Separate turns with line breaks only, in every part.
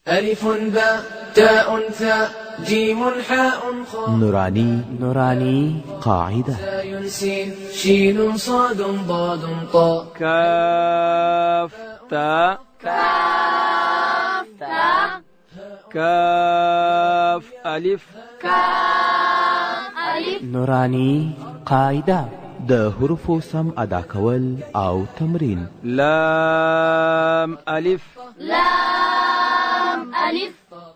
ألف باء تاء ثاء جيم حاء خاء
نوراني قاعدة
زاي سين شين صاد ضاد طاء
كاف تاء كاف ألف
نوراني قاعدة د حروفو سم ادا کول او تمرین.
لام ألف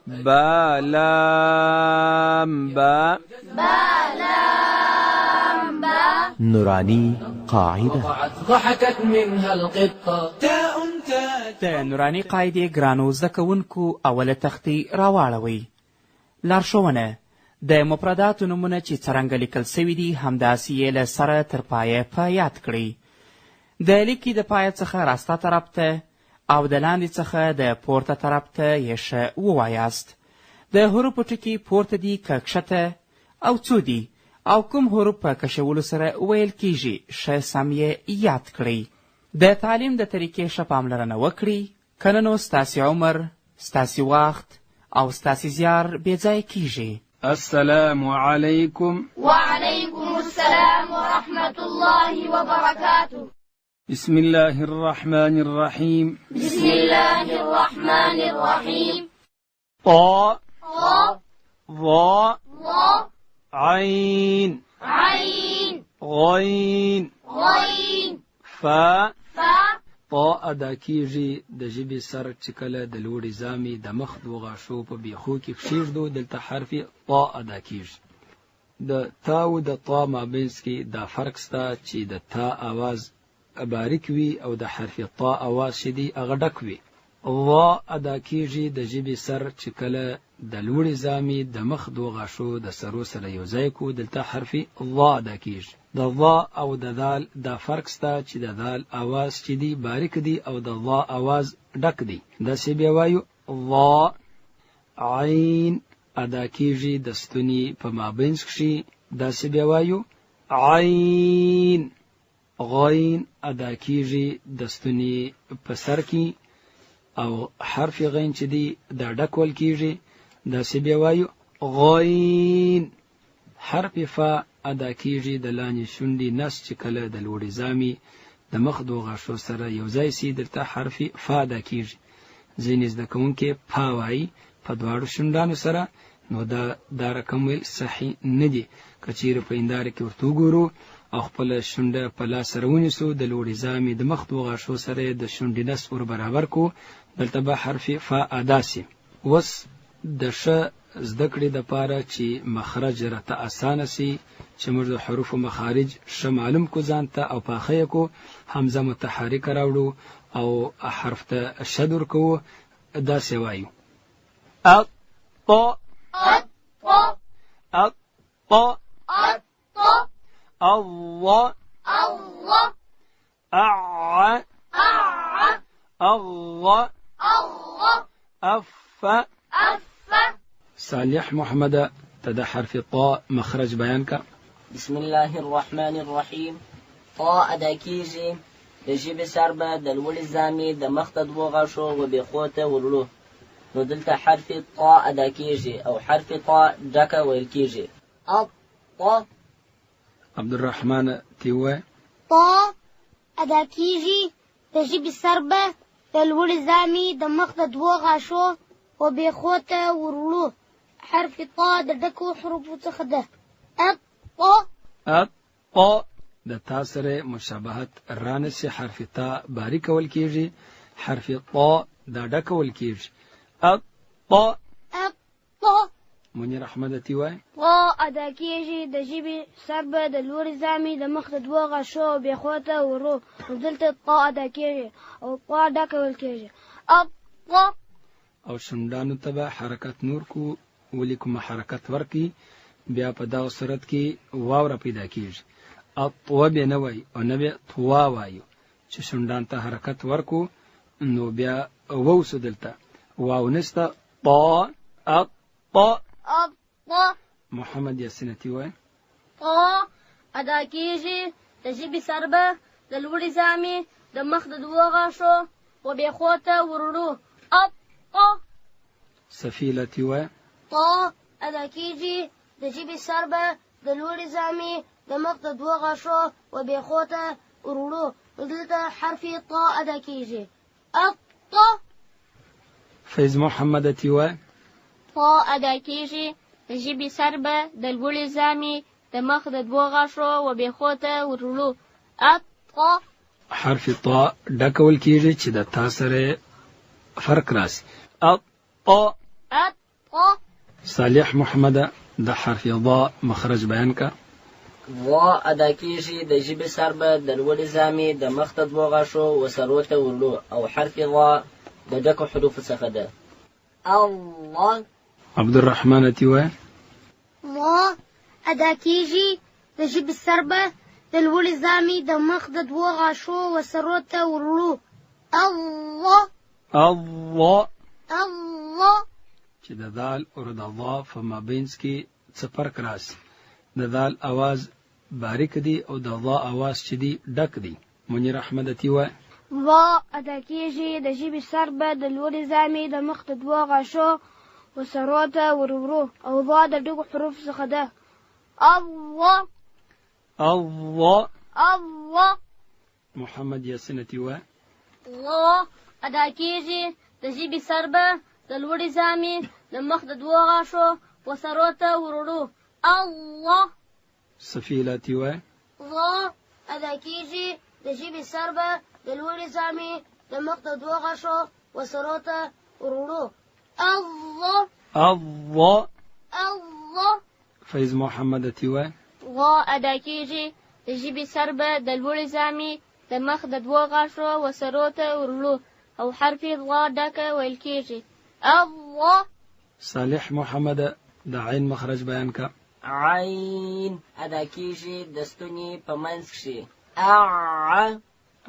با لام با
نوراني قاعدة.
ضحكت منها القطة تاء
د نوراني قاعدې ګرانو زده کوونکو اوله تختې راواړوئ. لارښوونه: د مفرداتو نومونه چې څرنګه لیکل سوي دي همداسې یې له سره تر پایه په یاد کړئ. د لیکې د پایه څخه راسته طرف ته او د لاندې څخه د پورته طرف ته یې ښه ووایاست. د حروفو ټکي پورته دي که کښته او څو دي او کوم حروف په کشولو سره ویل کیږي ښه سم یې یاد کړئ. د تعلیم د طریقې ښه پاملرنه وکړئ، که نه نو ستاسې عمر، ستاسې وخت او ستاسې زیار بېځایه کیږي.
السلام عليكم.
وعليكم السلام ورحمة الله وبركاته.
بسم الله الرحمن الرحيم.
بسم الله الرحمن الرحيم.
طاء ظاء
ظا
عين غين فاء طاء ادا کیږي د ژبې سر چې کله د لوړې زامې د مخ دوه غاښو په بیخو کې کښېږدو دلته حرف طاء ادا کیږي. د تا او د طا مابینځ کې دا فرق سته چې د تا اواز باریک وي او د حرف طا اواز چې دی هغه ډک وي. ظا ادا کیږي د ژبې سر چې کله د لوړې زامې د مخ دوه غاښو د سرو سره یو ځای کو دلته حرف ظا ادا کیږي. د ظا او د دال دا فرق سته چې د دال اواز چې دی باریک دی او د ظا اواز ډک دی. داسې بیا وایو ظا. عین ادا کیږي د ستوني په مابینځ کښې، داسې بیا وایو عین. غین ادا کیږي د ستوني په سر کې او حرف غین چې دی دا ډکول کیږي، داسې بیا وایو غین. حرف فا ادا کیږي د لاندې شونډې نس چې کله د لوړې زامې د مخ دوه غاښو سره یو ځای سي دلته حرف فا ادا کیږي. ځینې زده کوونکي فا وایي په دواړو شونډانو سره، نو دا رقم ویل صحیح نه دي. که چیرې په هنداره کې ورته وګورو او خپله شونډه په لاس سره ونیسو د لوړې زامې د مخ دوه غاښو سره یې د شونډې نس ور برابر کو، دلته به حرف فا ادا سي. اوس د ښه زده کړې دپاره چې مخرج راته اسانه سي، چې موږ د حروفو مخارج ښه معلوم کو ځان ته او پاخه یې کو، حمزه متحرکه راوړو او حرف ته شد ورکوو. داسې وایو الطا الطا الله أع الله أف. صالح محمد تدا حرف طاء مخرج بیان کا.
بسم الله الرحمن الرحیم. طاء ادا کیږي د ژبې سر به د لوړې زامې د مخ ته دوه غاښو و بیخو ته ورلو، نو دلته حرف طاء ادا کیږي او حرف طاء ډکه ویل کیږي. الطا.
عبدالرحمن تیوه.
طا ادا کیږي د ژبې سر به د لوړې زامې د مخ د دوه غاښو و بیخو ته ورلو، حرف طا د ډکو حروفو څخه ده. الطا.
الطا د تا سره مشابهت رانسی، حرف تا باریک کول کیږي، حرف طا دا ډکول کیږي. الطا.
الطا.
منیر احمد تیوای.
طا ادا کیږي د ژبې سر به د لوړې زامې د مخ د دوه غاښو او بیخو ته ورلو، نو دلته طا ادا کیږي او طا ډکه ویل کیږي. الطا.
او شونډانو ته به حرکت نور کو، ولې کومه حرکت ورکي بیا په دغه صورت کې واوره پیدا کیږي. اطوا بیا نه وایي او نه بیا طوا وایو، چې شونډان ته حرکت ورکو نو بیا ووسو دلته واو نسته. طا. الطا.
الطا.
محمد یاسین تیوای.
طا ادا کیږي د ژبې سر به د لوړې زامې د مخ د دوه غاښو و بیخو ته ورلو. الطا.
صفیله تیوه.
طا ادا کیږي د ژبې سر به د لوړې زامې د مخ د دوه غاښو و بیخوته ورولو دلته حرف طا ادا کیږي. الطا.
فیض محمد تیوه.
طا ادا کیږي د ژبې سر به د لوړې زامې د مخ د دوه غاښو و بیخوته ورولو. الطا.
حرف طا ډکول کیږي چې د تا سره فرق راسي. الطا.
الطا.
صالح محمد د حرف ضا مخرج بیان کا.
وا ادا کیږي د ژبې سر به د لوړې زامې د مخ ته دوه غاښو و سرو ته ورلو او حرف وا د ډکو حروفو څخه ده. الله.
عبدالرحمن تیوه.
ما ادا کیږي د ژبې سر به د لوړې زامې د مخ د دوه غاښو و سرو ته ورلو. الله.
الله.
الله.
چې د دال او د ضا په مابینځ کې څه فرق راسي. د دال اواز باریک دی او د ضا اواز چې دی ډک دی. منیر احمد تیوه.
وا ادا کیږي د ژبې سر به د لوړې زامې د مخ د دوه غاښو و سرو ته ورورو او ضا د ډکو حروف څخه ده. الله.
الله.
الله.
محمد یاسین تیوه.
الله ادا کیږي د ژبې سر به د لوړې زامې د مخ د دوه غاښو و سرو ته ورولو. الله.
صفیله تیوه.
وا ادا کیږي د ژبې سر به د لوړې زامې د مخ د دوه غاښو و سرو ته ورولو. الله.
الله.
الله.
فیض محمد تیوه.
وا ادا کیږي د ژبې سر به د لوړې زامې د مخ د دوه غاښو و سرو ته ورولو او حرف ضا ډکه ویل کیږي. الله.
صالح محمد د عین مخرج بیان کا.
عین ادا کیږي د ستوني په منځ کښې. اع.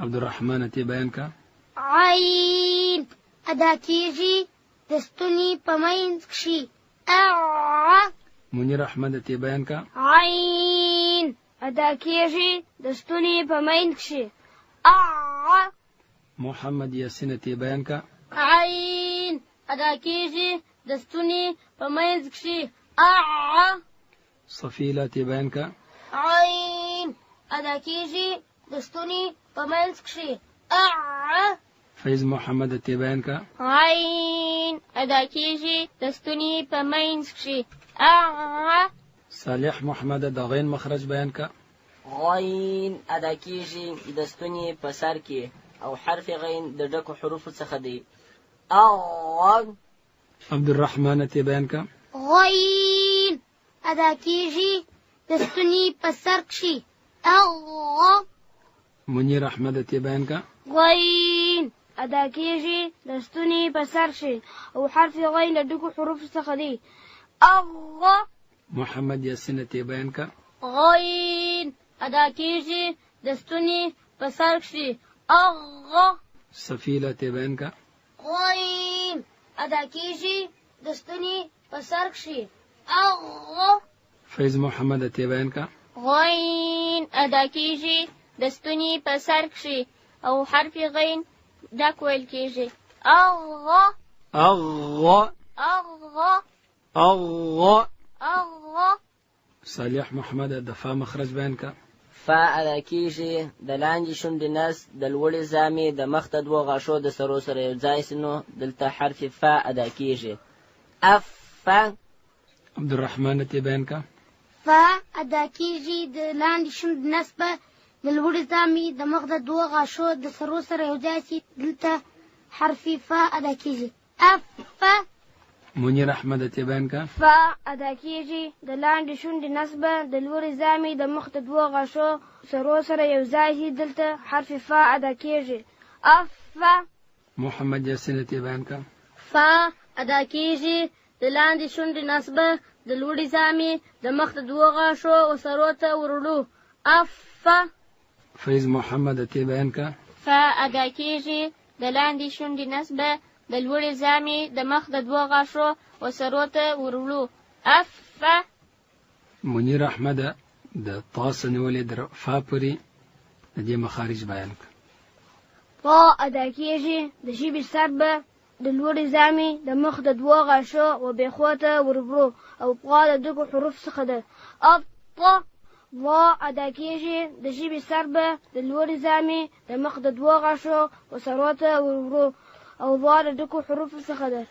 عبدالرحمن تی بیان کا.
عین ادا کیږي د ستوني په منځ کښې. اع.
منیر احمد تی بیان کا.
عین ادا کیږي د ستوني په منځ کښې. اع.
محمد یاسین تی بیان کا.
عین ادا کیږي د ستوني په منځ کښې. اع.
صفیله تی بیان کا.
عین ادا کیږي د ستوني په منځ کښې. اع.
فیض محمد تی بیان کا.
عین ادا کیږي د ستوني په منځ کښې. اع.
صالح محمد د غین مخرج بیان کا.
غین ادا کیږي د ستوني په سر کې او حرف غین د ډکو حروفو څخه دی. الله.
عبدالرحمن تی بیان کا.
غین ادا کیږي د ستوني په سر کښې. الله.
منیر احمد تی بیان کا.
غین ادا کیږي د ستوني په سر کښې او حرف غین د ډکو حروفو څخه دی. الله.
محمد یاسین تی بیان کا.
غین ادا کیږي د ستوني په سر کښې. الله.
صفیله تی بیان کا.
غین ادا کیږي د ستوني په سر کښې. الله.
فیض محمد تی بیان کا.
غین ادا کیږي د ستوني په سر کښې او حرف غین ډک ویل کیږي. الله.
الله.
الله.
الله.
الله.
صالح محمد د فا مخرج بیان کا.
فا ادا کیږي د لاندې شونډې نس د لوړې زامې د مخ ته دوه غاښو د سرو سره یو ځای سي نو دلته حرف فا ادا کیږي. اف.
عبدالرحمن تی بیان کا.
فا ادا کیږي د لاندې شونډې نسبه د لوړې زامې د مخ د دوه غاښو د سرو سره یو ځای سي دلته حرف فا ادا کیږي. اف.
منیر احمد تی بیان کا.
فا ادا کیږي د لاندې شونډې نسبه د لوړې زامې د مخ د دوه غاښو سرو سره یو ځای سي دلته حرف فا ادا کیږي. اف.
محمد یاسین تی بیان کا.
فا ادا کیږي د لاندې شونډې نسبه د لوړې زامې د مخ د دوه غاښو او سرو ته ورولو. اف.
فیض محمد تی بیان کا.
فا ادا کیږي د لاندې شونډې نسبه د لوړې زامې د مخ د دوه غاښو او سرو ته ورولو. اف.
منیر احمد د طاس نیولې در فا پوری د دې مخارج بیان کا.
فا ادا کیږي د ژبې سر به د لوړې زامې د مخ د دوه غاښو و بېخوته وربرو او طا د ډکو حروف څخه ده. الطا ضا ادا کېږي د ژبې سر به د لوړې زامې د مخ د دوه غاښو و سرو ته وربرو او ضا د ډکو حروفو څخه ده.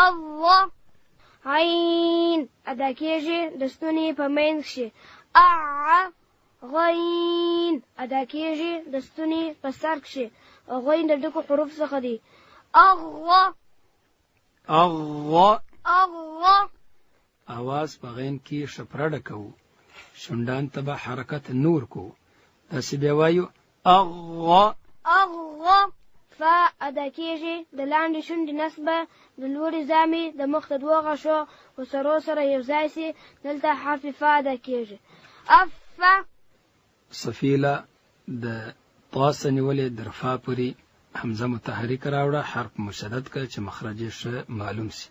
الضا عین ادا کېږي د ستوني په منځ کښې. غین ادا کېږي د ستوني په سر کښې او غین د ډکو حروف څخه دي. اغوا
اواز په غین کې شپرډه کوو، شونډان ته به حرکت نور کو، داسې بیا وایو اغوا.
فا ادا کېږي د لاندې شونډې نسبه د لوړې زامې د مخ د دوه غاښو و سرو سره یو ځای سي، دلته حرف فا ادا کېږي. افا
صفیله د طا څخه نیولې در فا پورې حمزه متحرک راوړه، حرف مشدد کړه چې مخرج یې ښه معلوم سي.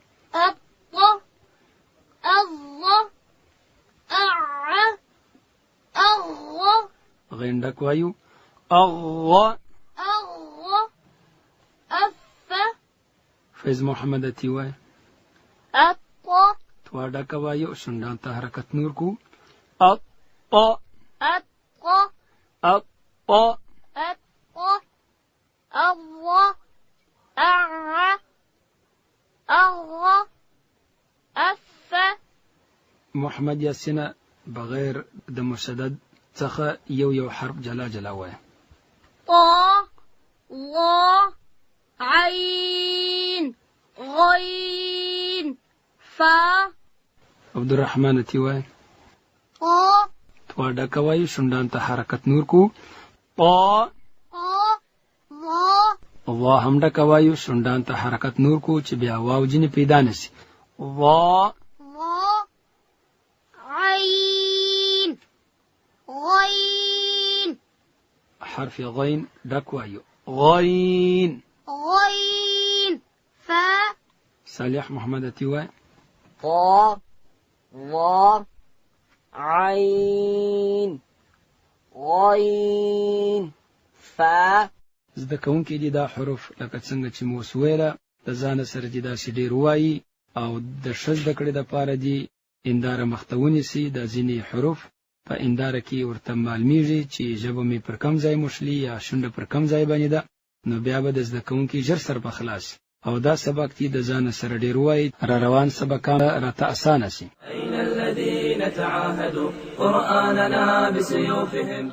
غین ډک وایو اغوا. فیض محمد اتی وای توا ډک وایو، شونډان ته حرکت نور کو. محمد یاسینه بغیر د مشدد څخه یو حرف جلا جلا وای.
طا ضا عین غین فا.
عبدالرحمن اتی وای توا ډک وایو، شونډان ته حرکت نور کو. وا هم ډک وایو، شونډان ته حرکت نور کو چې بیا واو جنې پیدا نسی.
غین
حرف غین ډک وایو غین.
فا
صالح محمد اتی وای
طا ضا عین غین فا.
زده کوونکي دي دا حروف لکه څنګه چې مو ویله د ځان سره دي داسې ډېر وایي او د ښه زده کړې دپاره دي هنداره مخته ونیسي. دا ځینې حروف په هنداره کې ورته معلومیږي چې ژبه مې پر کم ځای مشلي یا شونډه پر کم ځای باندې ده، نو بیا به د زده کوونکي ژر سر په خلاص او دا سبق دي د ځان سره ډېر وایي، را روان سبقان راته اسانه سي.
أين الذين تعاهدوا قرآننا بسيوفهم